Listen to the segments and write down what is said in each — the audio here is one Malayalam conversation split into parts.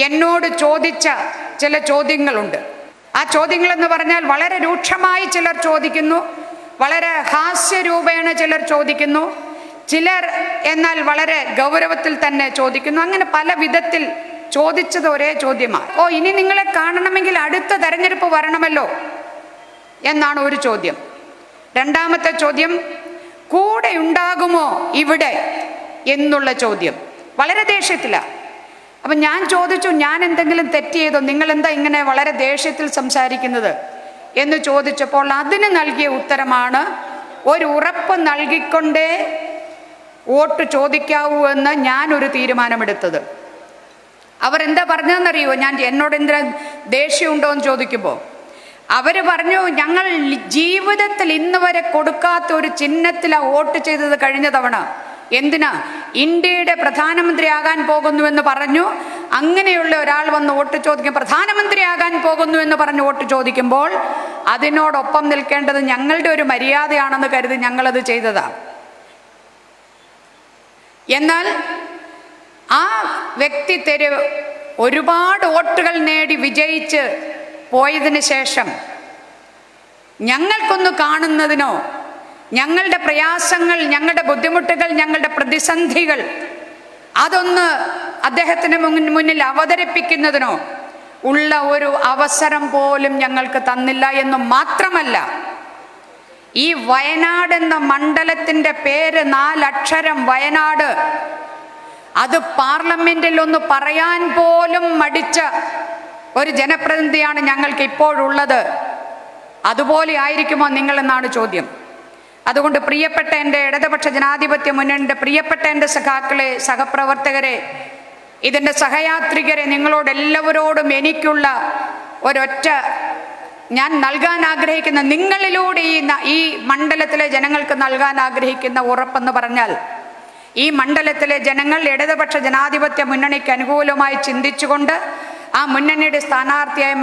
എന്നോട് ചോദിച്ച ചില ചോദ്യങ്ങളുണ്ട്. ആ ചോദ്യങ്ങളെന്ന് പറഞ്ഞാൽ വളരെ രൂക്ഷമായി ചിലർ ചോദിക്കുന്നു, വളരെ ഹാസ്യരൂപേണ ചിലർ ചോദിക്കുന്നു, ചിലർ എന്നാൽ വളരെ ഗൗരവത്തിൽ തന്നെ ചോദിക്കുന്നു. അങ്ങനെ പല വിധത്തിൽ ചോദിച്ചത് ഒരേ ചോദ്യമാണ്. ഇനി നിങ്ങളെ കാണണമെങ്കിൽ അടുത്ത തെരഞ്ഞെടുപ്പ് വരണമല്ലോ എന്നാണ് ഒരു ചോദ്യം. രണ്ടാമത്തെ ചോദ്യം, കൂടെ ഉണ്ടാകുമോ ഇവിടെ എന്നുള്ള ചോദ്യം. വളരെ ദേഷ്യത്തിലാണ്. അപ്പം ഞാൻ ചോദിച്ചു, ഞാൻ എന്തെങ്കിലും തെറ്റ് ചെയ്തോ, നിങ്ങളെന്താ ഇങ്ങനെ വളരെ ദേഷ്യത്തിൽ സംസാരിക്കുന്നത് എന്ന് ചോദിച്ചപ്പോൾ അതിന് നൽകിയ ഉത്തരമാണ്, ഒരു ഉറപ്പ് നൽകിക്കൊണ്ടേ വോട്ട് ചോദിക്കാവൂ എന്ന് ഞാനൊരു തീരുമാനമെടുത്തത്. അവർ എന്താ പറഞ്ഞതെന്നറിയോ? എന്നോട് എന്തിനാ ദേഷ്യമുണ്ടോ എന്ന് ചോദിക്കുമ്പോൾ അവർ പറഞ്ഞു, ഞങ്ങൾ ജീവിതത്തിൽ ഇന്ന് വരെ കൊടുക്കാത്ത ഒരു ചിഹ്നത്തിലാണ് വോട്ട് ചെയ്തത് കഴിഞ്ഞ തവണ. എന്തിനാ? ഇന്ത്യയുടെ പ്രധാനമന്ത്രിയാകാൻ പോകുന്നുവെന്ന് പറഞ്ഞു. അങ്ങനെയുള്ള ഒരാൾ വന്ന് വോട്ട് ചോദിക്കും, പ്രധാനമന്ത്രിയാകാൻ പോകുന്നു എന്ന് പറഞ്ഞ് വോട്ട് ചോദിക്കുമ്പോൾ അതിനോടൊപ്പം നിൽക്കേണ്ടത് ഞങ്ങളുടെ ഒരു മര്യാദയാണെന്ന് കരുതി ഞങ്ങളത് ചെയ്തതാണ്. എന്നാൽ ആ വ്യക്തി ഒരുപാട് വോട്ടുകൾ നേടി വിജയിച്ച് പോയതിന് ശേഷം ഞങ്ങൾക്കൊന്ന് കാണുന്നതിനോ, ഞങ്ങളുടെ പ്രയാസങ്ങൾ, ഞങ്ങളുടെ ബുദ്ധിമുട്ടുകൾ, ഞങ്ങളുടെ പ്രതിസന്ധികൾ അതൊന്ന് അദ്ദേഹത്തിന് മുന്നിൽ അവതരിപ്പിക്കുന്നതിനോ ഉള്ള ഒരു അവസരം പോലും ഞങ്ങൾക്ക് തന്നില്ല എന്ന് മാത്രമല്ല, ഈ വയനാട് എന്ന മണ്ഡലത്തിൻ്റെ പേര് 4 അക്ഷരം വയനാട്, അത് പാർലമെന്റിൽ ഒന്ന് പറയാൻ പോലും മടിച്ച ഒരു ജനപ്രതിനിധിയാണ് ഞങ്ങൾക്ക് ഇപ്പോഴുള്ളത്. അതുപോലെ ആയിരിക്കുമോ നിങ്ങളെന്നാണ് ചോദ്യം. അതുകൊണ്ട് പ്രിയപ്പെട്ട എൻ്റെ ഇടതുപക്ഷ ജനാധിപത്യ മുന്നണിയുടെ പ്രിയപ്പെട്ട എൻ്റെ സഖാക്കളെ, സഹപ്രവർത്തകരെ, ഇതിൻ്റെ സഹയാത്രികരെ, നിങ്ങളോടെല്ലാവരോടും എനിക്കുള്ള ഒരൊറ്റ ഞാൻ നൽകാൻ ആഗ്രഹിക്കുന്ന, നിങ്ങളിലൂടെ ഈ മണ്ഡലത്തിലെ ജനങ്ങൾക്ക് നൽകാൻ ആഗ്രഹിക്കുന്ന ഉറപ്പെന്ന് പറഞ്ഞാൽ, ഈ മണ്ഡലത്തിലെ ജനങ്ങൾ ഇടതുപക്ഷ ജനാധിപത്യ മുന്നണിക്ക് അനുകൂലമായി ചിന്തിച്ചുകൊണ്ട് ആ മുന്നണിയുടെ സ്ഥാനാർത്ഥിയായി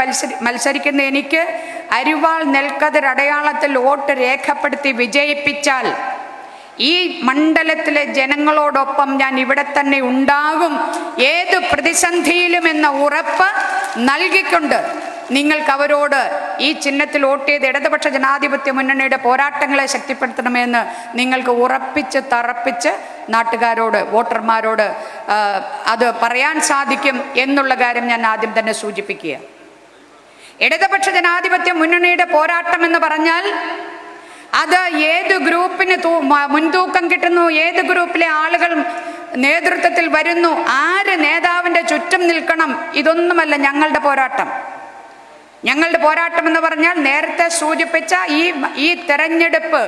മത്സരിക്കുന്ന എനിക്ക് അരിവാൾ നെൽക്കതിർ അടയാളത്തിൽ വോട്ട് രേഖപ്പെടുത്തി വിജയിപ്പിച്ചാൽ ഈ മണ്ഡലത്തിലെ ജനങ്ങളോടൊപ്പം ഞാൻ ഇവിടെ തന്നെ ഉണ്ടാകും, ഏത് പ്രതിസന്ധിയിലും എന്ന ഉറപ്പ് നൽകിക്കൊണ്ട് നിങ്ങൾക്ക് അവരോട് ഈ ചിഹ്നത്തിൽ വോട്ട് ചെയ്ത് ഇടതുപക്ഷ ജനാധിപത്യ മുന്നണിയുടെ പോരാട്ടങ്ങളെ ശക്തിപ്പെടുത്തണമെന്ന് നിങ്ങൾക്ക് ഉറപ്പിച്ച് തറപ്പിച്ച് നാട്ടുകാരോട്, വോട്ടർമാരോട് അത് പറയാൻ സാധിക്കും എന്നുള്ള കാര്യം ഞാൻ ആദ്യം തന്നെ സൂചിപ്പിക്കുക. ഇടതുപക്ഷ ജനാധിപത്യ മുന്നണിയുടെ പോരാട്ടം എന്ന് പറഞ്ഞാൽ അത് ഏത് ഗ്രൂപ്പിന് മുൻതൂക്കം കിട്ടുന്നു, ഏത് ഗ്രൂപ്പിലെ ആളുകൾ നേതൃത്വത്തിൽ വരുന്നു, ആര് നേതാവിൻ്റെ ചുറ്റും നിൽക്കണം, ഇതൊന്നുമല്ല ഞങ്ങളുടെ പോരാട്ടം. ഞങ്ങളുടെ പോരാട്ടം എന്ന് പറഞ്ഞാൽ നേരത്തെ സൂചിപ്പിച്ച ഈ തെരഞ്ഞെടുപ്പ്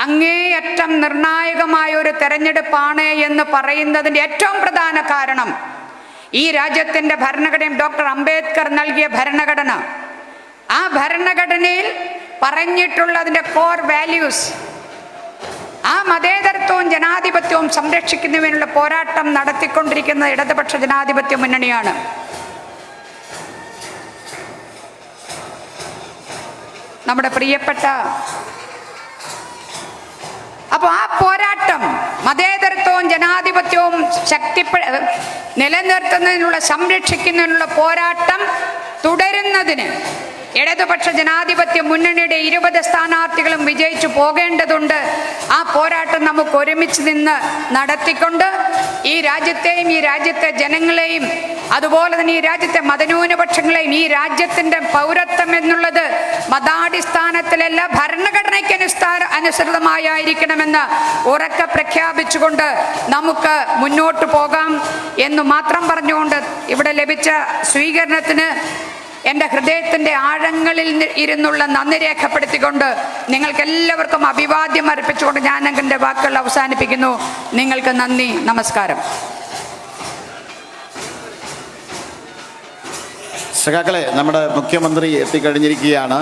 അങ്ങേയറ്റം നിർണായകമായ ഒരു തെരഞ്ഞെടുപ്പാണ് എന്ന് പറയുന്നതിൻ്റെ ഏറ്റവും പ്രധാന കാരണം ഈ രാജ്യത്തിൻ്റെ ഭരണഘടനയും ഡോക്ടർ അംബേദ്കർ നൽകിയ ഭരണഘടന, ആ ഭരണഘടനയിൽ പറഞ്ഞിട്ടുള്ളതിൻ്റെ കോർ വാല്യൂസ്, ആ മതേതരത്വവും ജനാധിപത്യവും സംരക്ഷിക്കുന്നതിനുള്ള പോരാട്ടം നടത്തിക്കൊണ്ടിരിക്കുന്ന ഇടതുപക്ഷ ജനാധിപത്യ മുന്നണിയാണ്. നമ്മുടെ പ്രിയപ്പെട്ട അപ്പോൾ ആ പോരാട്ടം മതേതരത്വവും ജനാധിപത്യവും നിലനിർത്തുന്നതിനുള്ള, സംരക്ഷിക്കുന്നതിനുള്ള പോരാട്ടം തുടരുന്നതിന് ഇടതുപക്ഷ ജനാധിപത്യ മുന്നണിയുടെ 20 സ്ഥാനാർത്ഥികളും വിജയിച്ചു പോകേണ്ടതുണ്ട്. ആ പോരാട്ടം നമുക്ക് ഒരുമിച്ച് നിന്ന് നടത്തിക്കൊണ്ട് ഈ രാജ്യത്തെയും ഈ രാജ്യത്തെ ജനങ്ങളെയും അതുപോലെ തന്നെ ഈ രാജ്യത്തെ മതന്യൂനപക്ഷങ്ങളെയും, ഈ രാജ്യത്തിൻ്റെ പൗരത്വം എന്നുള്ളത് മതാടിസ്ഥാനത്തിലല്ല ഭരണഘടനയ്ക്ക് അനുസൃതമായിരിക്കണമെന്ന് ഉറക്കെ പ്രഖ്യാപിച്ചുകൊണ്ട് നമുക്ക് മുന്നോട്ട് പോകാം എന്ന് മാത്രം പറഞ്ഞുകൊണ്ട് ഇവിടെ ലഭിച്ച സ്വീകരണത്തിന് എൻ്റെ ഹൃദയത്തിൻ്റെ ആഴങ്ങളിൽ ഇരുന്നുള്ള നന്ദി രേഖപ്പെടുത്തിക്കൊണ്ട് നിങ്ങൾക്ക് എല്ലാവർക്കും അഭിവാദ്യം അർപ്പിച്ചുകൊണ്ട് ഞാൻ എൻ്റെ വാക്കുകൾ അവസാനിപ്പിക്കുന്നു. നിങ്ങൾക്ക് നന്ദി, നമസ്കാരം. സഖാക്കളെ, നമ്മുടെ മുഖ്യമന്ത്രി എത്തിക്കഴിഞ്ഞിരിക്കുകയാണ്.